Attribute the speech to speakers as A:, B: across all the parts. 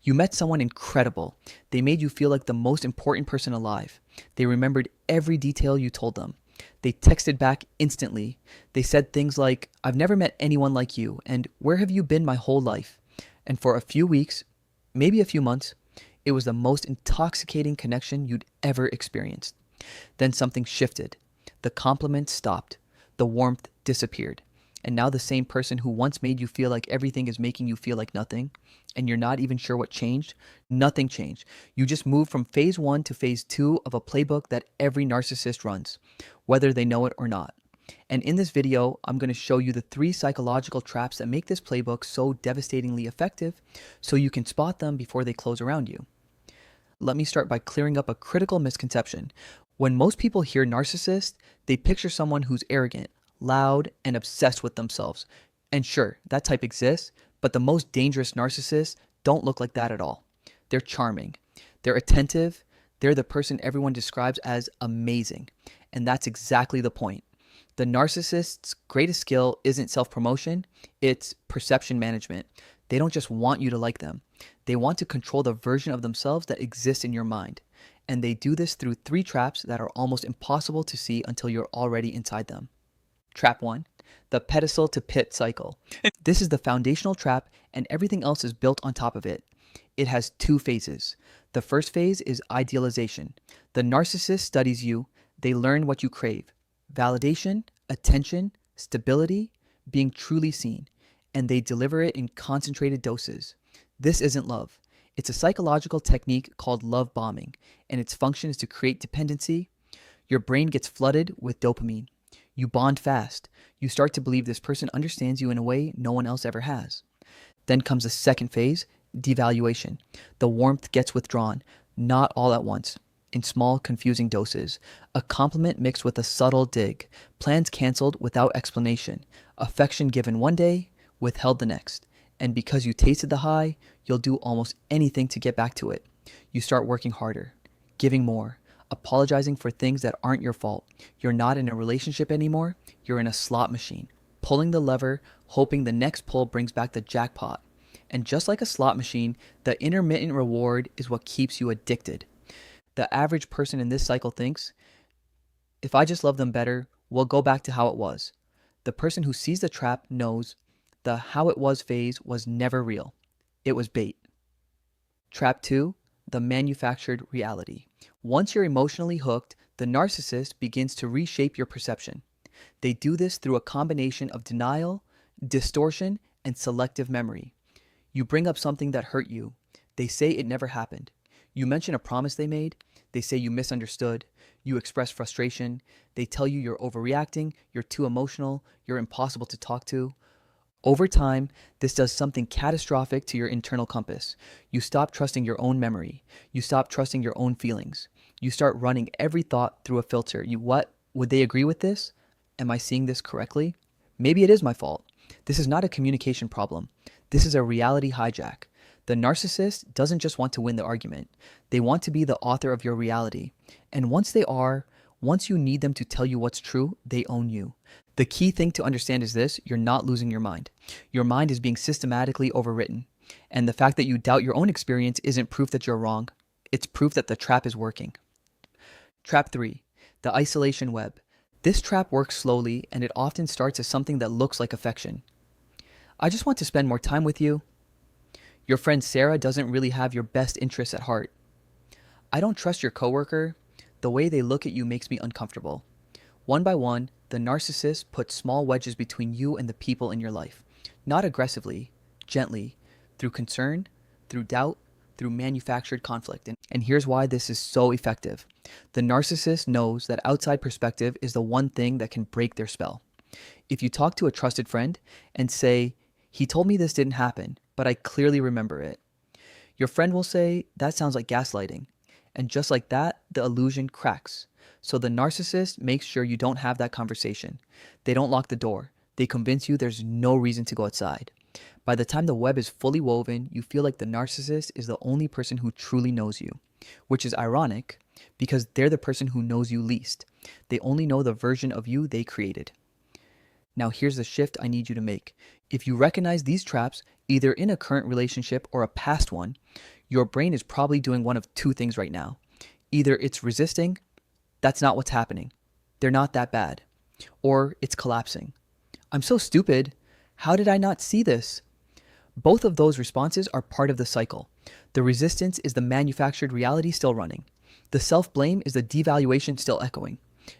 A: You met someone incredible. They made you feel like the most important person alive. They remembered every detail you told them. They texted back instantly. They said things like, "I've never met anyone like you," and "Where have you been my whole life?" And for a few weeks, maybe a few months, it was the most intoxicating connection you'd ever experienced. Then something shifted. The compliments stopped. The warmth disappeared. And now the same person who once made you feel like everything is making you feel like nothing, and you're not even sure what changed, nothing changed. You just moved from phase 1 to phase 2 of a playbook that every narcissist runs, whether they know it or not. And in this video, I'm going to show you the 3 psychological traps that make this playbook so devastatingly effective so you can spot them before they close around you. Let me start by clearing up a critical misconception. When most people hear narcissist, they picture someone who's arrogant, loud, and obsessed with themselves. And sure, that type exists, but the most dangerous narcissists don't look like that at all. They're charming. They're attentive. They're the person everyone describes as amazing. And that's exactly the point. The narcissist's greatest skill isn't self-promotion, it's perception management. They don't just want you to like them. They want to control the version of themselves that exists in your mind. And they do this through 3 traps that are almost impossible to see until you're already inside them. Trap 1, the Pedestal-to-Pit Cycle. This is the foundational trap, and everything else is built on top of it. It has 2 phases. The first phase is idealization. The narcissist studies you. They learn what you crave. Validation, attention, stability, being truly seen. And they deliver it in concentrated doses. This isn't love. It's a psychological technique called love bombing, and its function is to create dependency. Your brain gets flooded with dopamine. You bond fast. You start to believe this person understands you in a way no one else ever has. Then comes the second phase, devaluation. The warmth gets withdrawn, not all at once, in small, confusing doses. A compliment mixed with a subtle dig. Plans canceled without explanation. Affection given one day, withheld the next. And because you tasted the high, you'll do almost anything to get back to it. You start working harder, giving more, apologizing for things that aren't your fault. You're not in a relationship anymore. You're in a slot machine, pulling the lever, hoping the next pull brings back the jackpot. And just like a slot machine, the intermittent reward is what keeps you addicted. The average person in this cycle thinks, if I just love them better, we'll go back to how it was. The person who sees the trap knows the how it was phase was never real. It was bait. Trap 2, the manufactured reality. Once you're emotionally hooked, the narcissist begins to reshape your perception. They do this through a combination of denial, distortion, and selective memory. You bring up something that hurt you. They say it never happened. You mention a promise they made. They say you misunderstood. You express frustration. They tell you you're overreacting, you're too emotional, you're impossible to talk to. Over time, this does something catastrophic to your internal compass. You stop trusting your own memory. You stop trusting your own feelings. You start running every thought through a filter. What? Would they agree with this? Am I seeing this correctly? Maybe it is my fault. This is not a communication problem. This is a reality hijack. The narcissist doesn't just want to win the argument. They want to be the author of your reality. And once you need them to tell you what's true, they own you. The key thing to understand is this: you're not losing your mind. Your mind is being systematically overwritten. And the fact that you doubt your own experience isn't proof that you're wrong. It's proof that the trap is working. Trap 3, the isolation web. This trap works slowly, and it often starts as something that looks like affection. I just want to spend more time with you. Your friend Sarah doesn't really have your best interests at heart. I don't trust your coworker. The way they look at you makes me uncomfortable. One by one, the narcissist puts small wedges between you and the people in your life. Not aggressively, gently, through concern, through doubt, through manufactured conflict. And here's why this is so effective. The narcissist knows that outside perspective is the one thing that can break their spell. If you talk to a trusted friend and say, "He told me this didn't happen, but I clearly remember it," your friend will say, "That sounds like gaslighting." And just like that, the illusion cracks. So the narcissist makes sure you don't have that conversation. They don't lock the door. They convince you there's no reason to go outside. By the time the web is fully woven, you feel like the narcissist is the only person who truly knows you, which is ironic because they're the person who knows you least. They only know the version of you they created. Now here's the shift I need you to make. If you recognize these traps, either in a current relationship or a past one, your brain is probably doing one of two things right now. Either it's resisting, that's not what's happening, they're not that bad, or it's collapsing. I'm so stupid. How did I not see this? Both of those responses are part of the cycle. The resistance is the manufactured reality still running. The self-blame is the devaluation still echoing.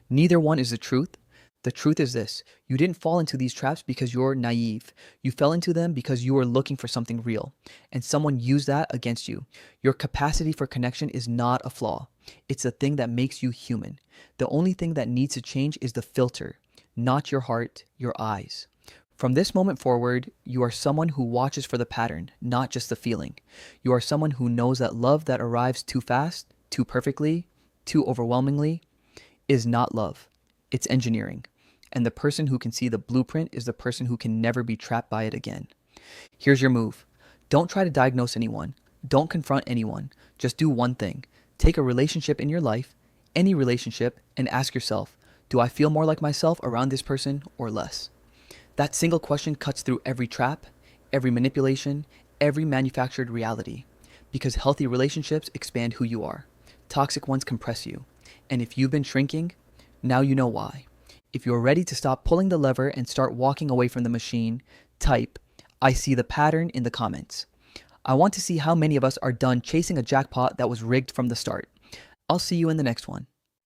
A: Neither one is the truth. The truth is this: you didn't fall into these traps because you're naive. You fell into them because you were looking for something real, and someone used that against you. Your capacity for connection is not a flaw. It's the thing that makes you human. The only thing that needs to change is the filter, not your heart, your eyes. From this moment forward, you are someone who watches for the pattern, not just the feeling. You are someone who knows that love that arrives too fast, too perfectly, too overwhelmingly is not love. It's engineering. And the person who can see the blueprint is the person who can never be trapped by it again. Here's your move. Don't try to diagnose anyone. Don't confront anyone. Just do one thing. Take a relationship in your life, any relationship, and ask yourself, do I feel more like myself around this person or less? That single question cuts through every trap, every manipulation, every manufactured reality. Because healthy relationships expand who you are. Toxic ones compress you. And if you've been shrinking, now you know why. If you're ready to stop pulling the lever and start walking away from the machine, type, "I see the pattern" in the comments. I want to see how many of us are done chasing a jackpot that was rigged from the start. I'll see you in the next one.